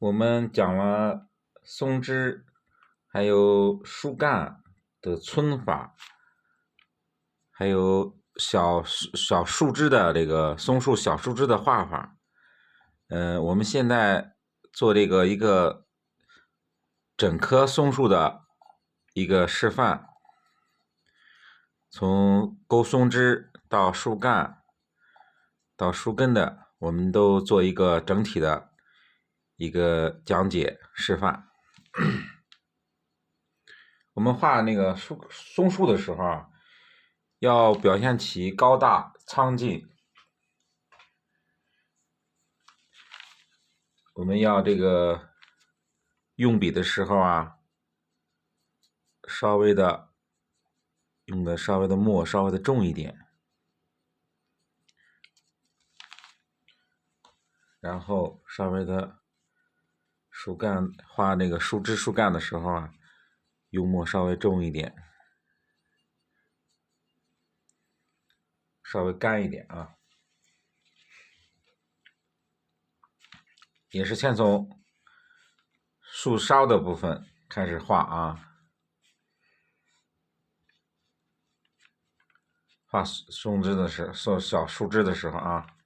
我们讲了松枝还有树干的皴法，还有小树枝的这个松树小树枝的画法。我们现在做这个一个整棵松树的一个示范，从钩松枝到树干到树根的，我们都做一个整体的一个讲解示范。我们画那个松树的时候啊，要表现其高大苍劲。我们要这个用笔的时候啊，用的稍微的墨稍微的重一点，然后稍微的树干画那个树枝树干的时候啊，用墨稍微重一点，稍微干一点啊。也是先从树梢的部分开始画啊，画松枝的时候，小树枝的时候啊，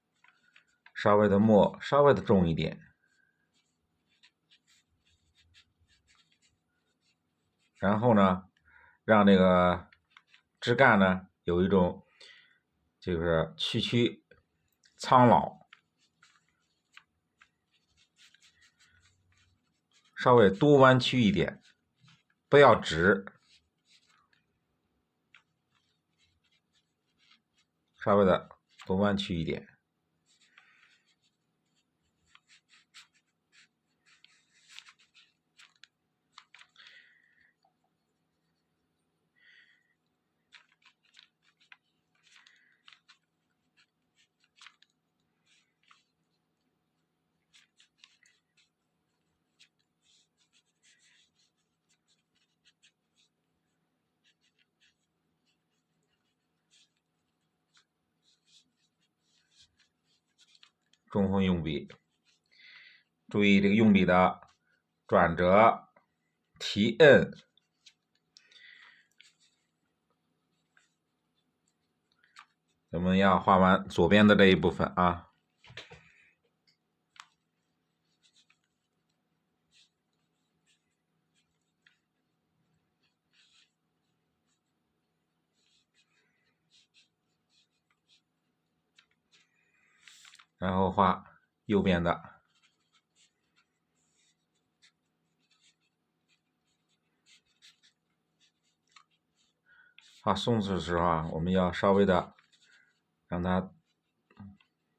稍微的墨稍微的重一点，然后呢，让这个枝干呢有一种就是区区苍老，稍微多弯曲一点，不要直，稍微的多弯曲一点。中锋用笔，注意这个用笔的转折、提摁。我们要画完左边的这一部分啊。然后画右边的。画松子的时候啊，我们要稍微的让它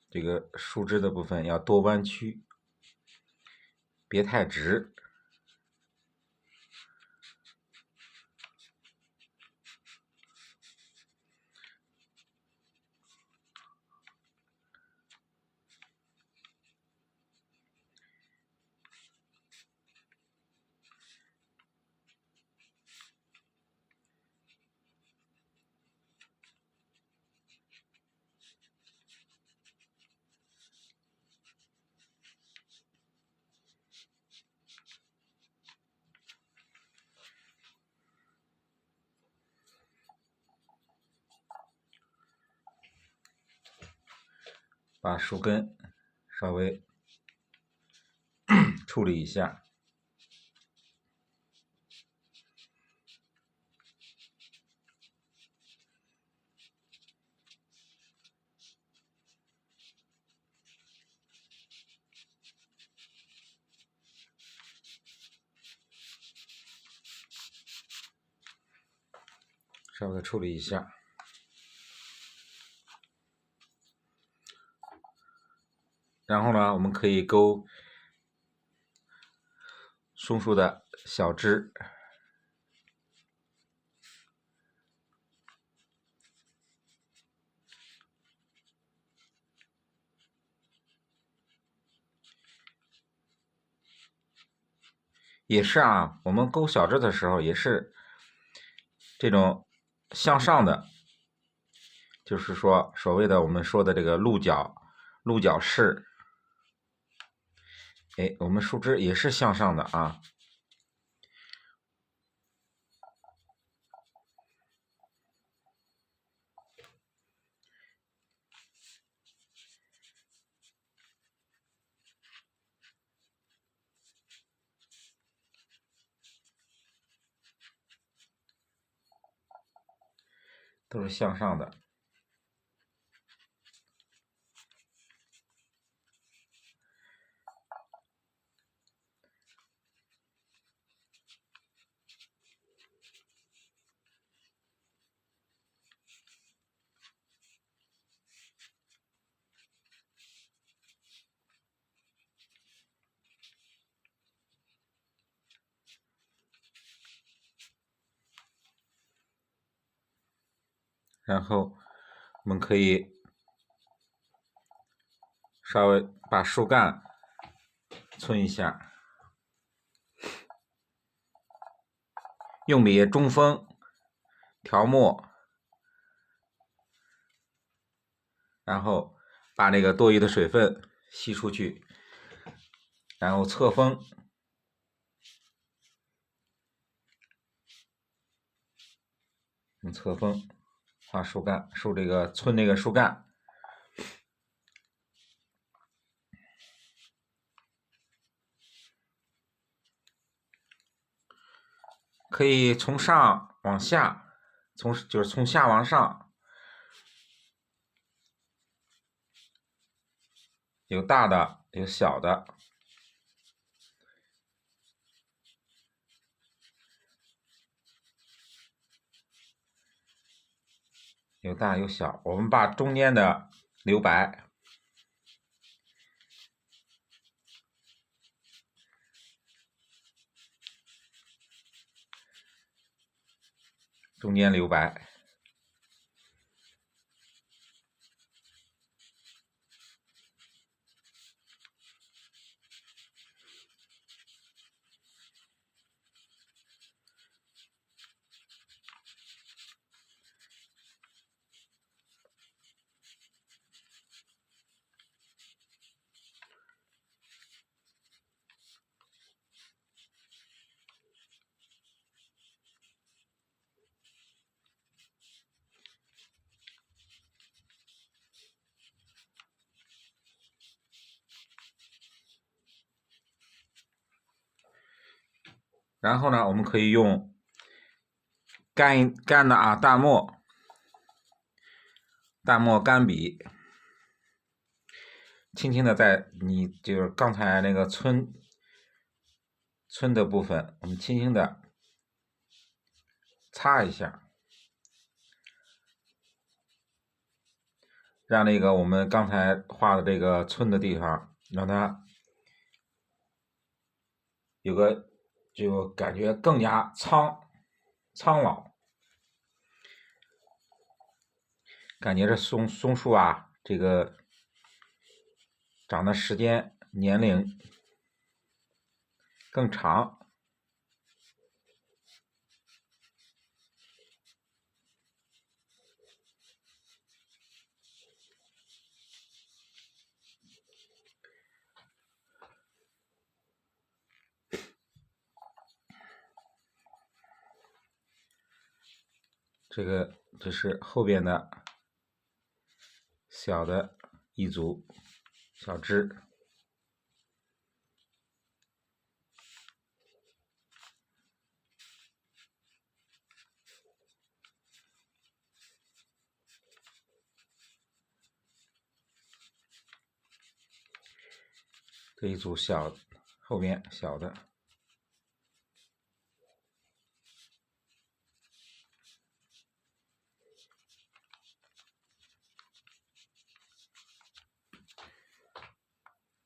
这个树枝的部分要多弯曲，别太直。把树根稍微处理一下。稍微的处理一下。然后呢，我们可以勾松树的小枝。也是啊，我们勾小枝的时候也是这种向上的，就是说所谓的我们说的这个鹿角式，哎，我们树枝也是向上的啊。都是向上的。然后我们可以稍微把树干皴一下，用笔中锋调墨，然后把那个多余的水分吸出去，然后侧锋，用侧锋画树干，皴这个皴这个树干。可以从上往下，就是从下往上，有大的，有小的，有大有小。我们把中间的留白，中间留白。然后呢，我们可以用干的淡墨干笔，轻轻的在你就是刚才那个皴的部分，我们轻轻的擦一下，让那个我们刚才画的这个皴的地方，让它有个就感觉更加苍老，感觉这松树啊，这个长的时间年龄更长。这是后边的小的一组小枝，这一组后边小的。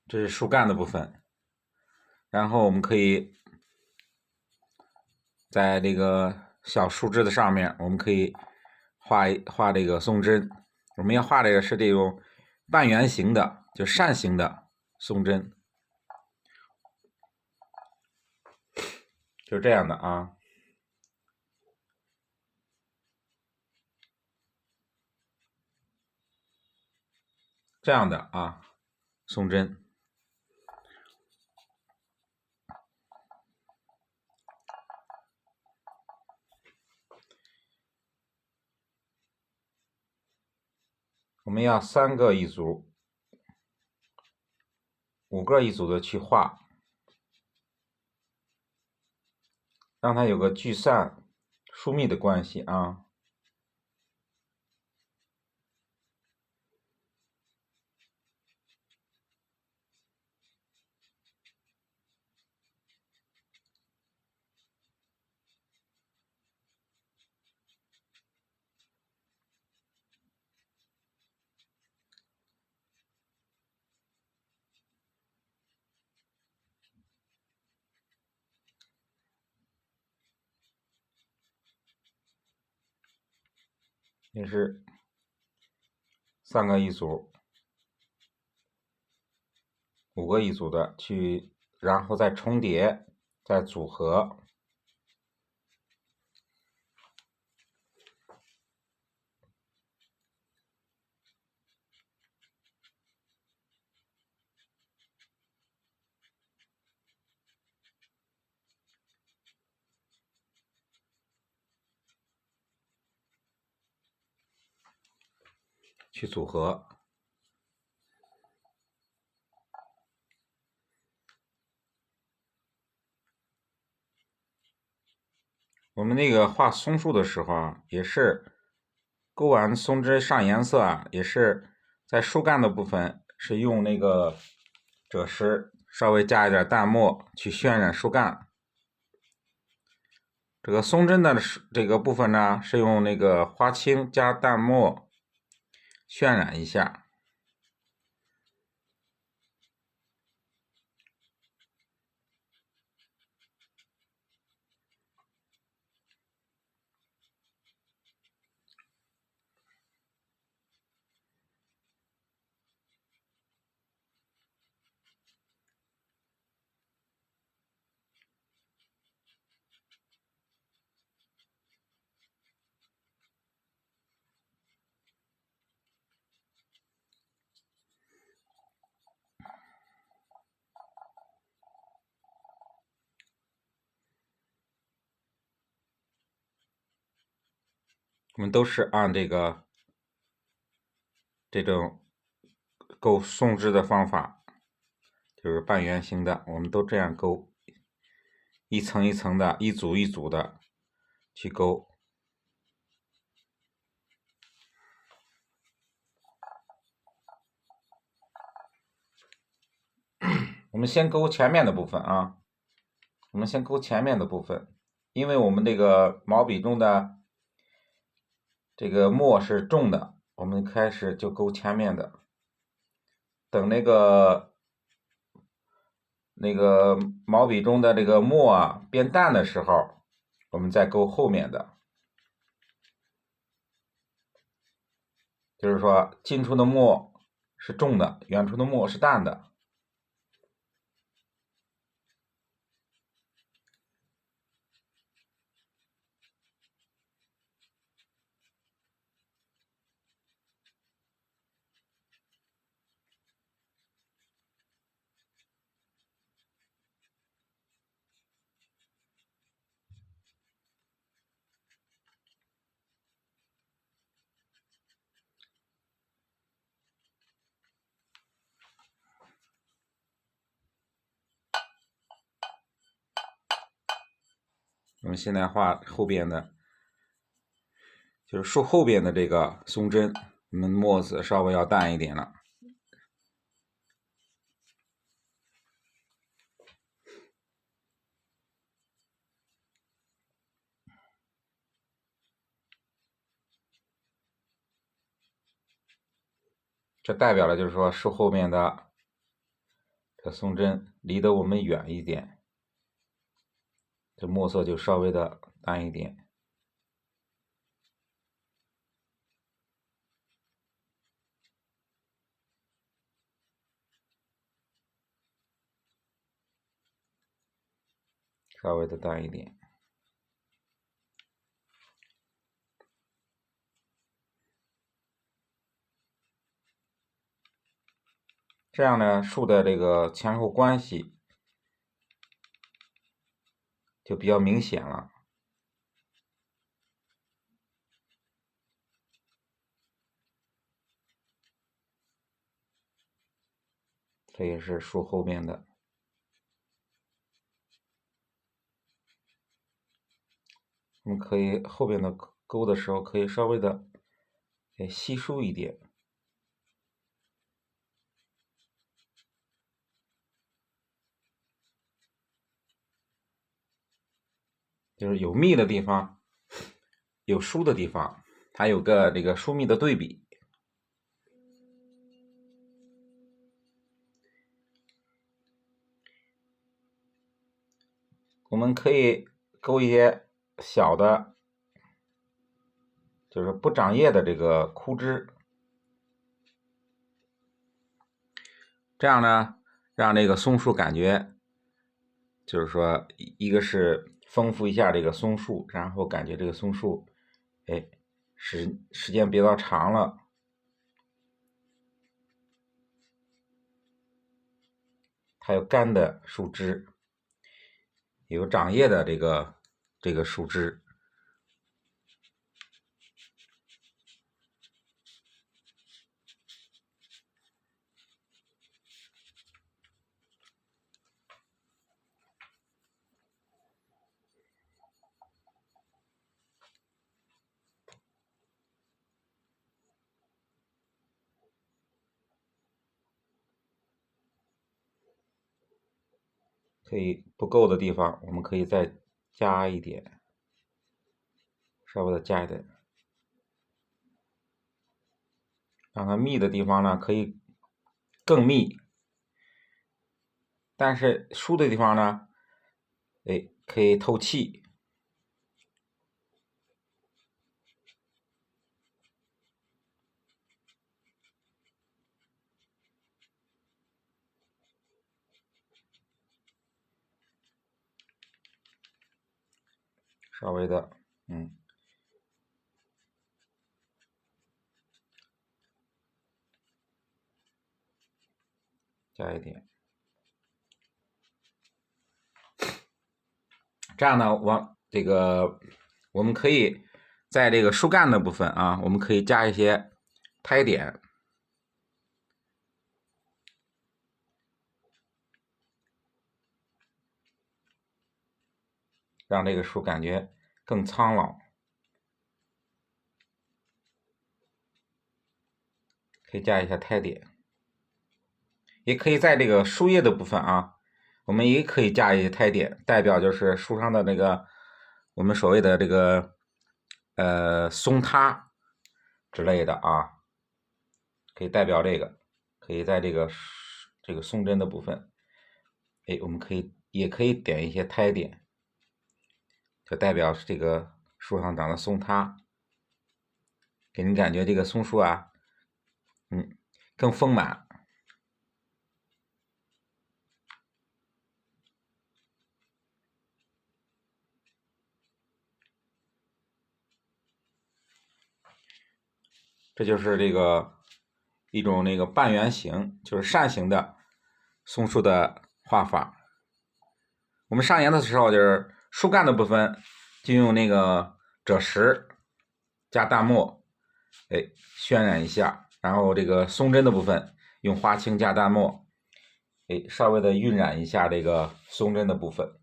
这是树干的部分，然后我们可以在这个小树枝的上面，我们可以画这个松针。我们要画这个是这种半圆形的，就扇形的松针，就这样的啊，这样的啊，松针。们要3个一组、5个一组的去画，让它有个聚散疏密的关系啊。也是3个一组、5个一组的去，然后再重叠，再组合。去组合。我们那个画松树的时候啊，也是勾完松枝上颜色啊，也是在树干的部分是用那个赭石稍微加一点淡墨去渲染树干。这个松针的这个部分呢，是用那个花青加淡墨渲染一下。我们都是按这种勾松枝的方法，就是半圆形的，我们都这样勾，一层一层的，一组一组的去勾。我们先勾前面的部分啊，我们先勾前面的部分，因为我们这个毛笔中的这个墨是重的，我们开始就勾前面的。等那个毛笔中的这个墨啊变淡的时候，我们再勾后面的。就是说，近处的墨是重的，远处的墨是淡的。我们现在画后边的，就是树后边的这个松针，我们墨子稍微要淡一点了。这代表了就是说树后面的这松针离得我们远一点，这墨色就稍微的淡一点。稍微的淡一点。这样呢，树的这个前后关系就比较明显了。这也是树后面的。我们可以后边的勾的时候，可以稍微的稀疏一点。就是有密的地方，有疏的地方，它有个这个疏密的对比。我们可以勾一些小的，就是不长叶的这个枯枝，这样呢，让这个松树感觉，就是说，一个是丰富一下这个松树，然后感觉这个松树，时间比较长了，它有干的树枝，有长叶的这个树枝。可以不够的地方，我们可以再加一点，稍微的加一点，让它密的地方呢可以更密，但是疏的地方呢，可以透气。稍微的，加一点，这样呢，我们可以在这个树干的部分啊，我们可以加一些胎点，让这个树感觉更苍老。可以加一下胎点，也可以在这个树叶的部分啊，我们也可以加一些胎点，代表就是树上的那个我们所谓的这个松塌之类的啊，可以代表这个，可以在这个松针的部分，我们也可以点一些胎点，就代表这个树上长的松塌，给人感觉这个松树啊，更丰满。这就是这个一种那个半圆形，就是扇形的松树的画法。我们上颜的时候，就是树干的部分就用那个赭石加淡墨，渲染一下，然后这个松针的部分用花青加淡墨，稍微的晕染一下这个松针的部分。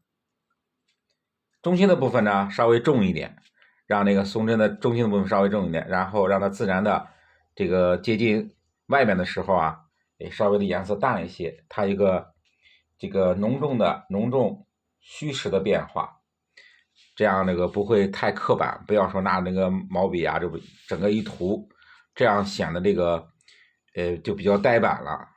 中心的部分呢稍微重一点，让这个松针的中心的部分稍微重一点，然后让它自然的这个接近外面的时候啊，稍微的颜色淡一些，它一个这个浓重虚实的变化，这样那个不会太刻板，不要说拿那个毛笔啊，这不整个一涂，这样显得这个就比较呆板了。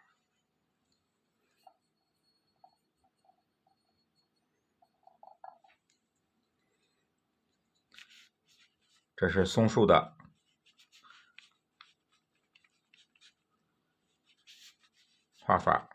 这是松树的画法。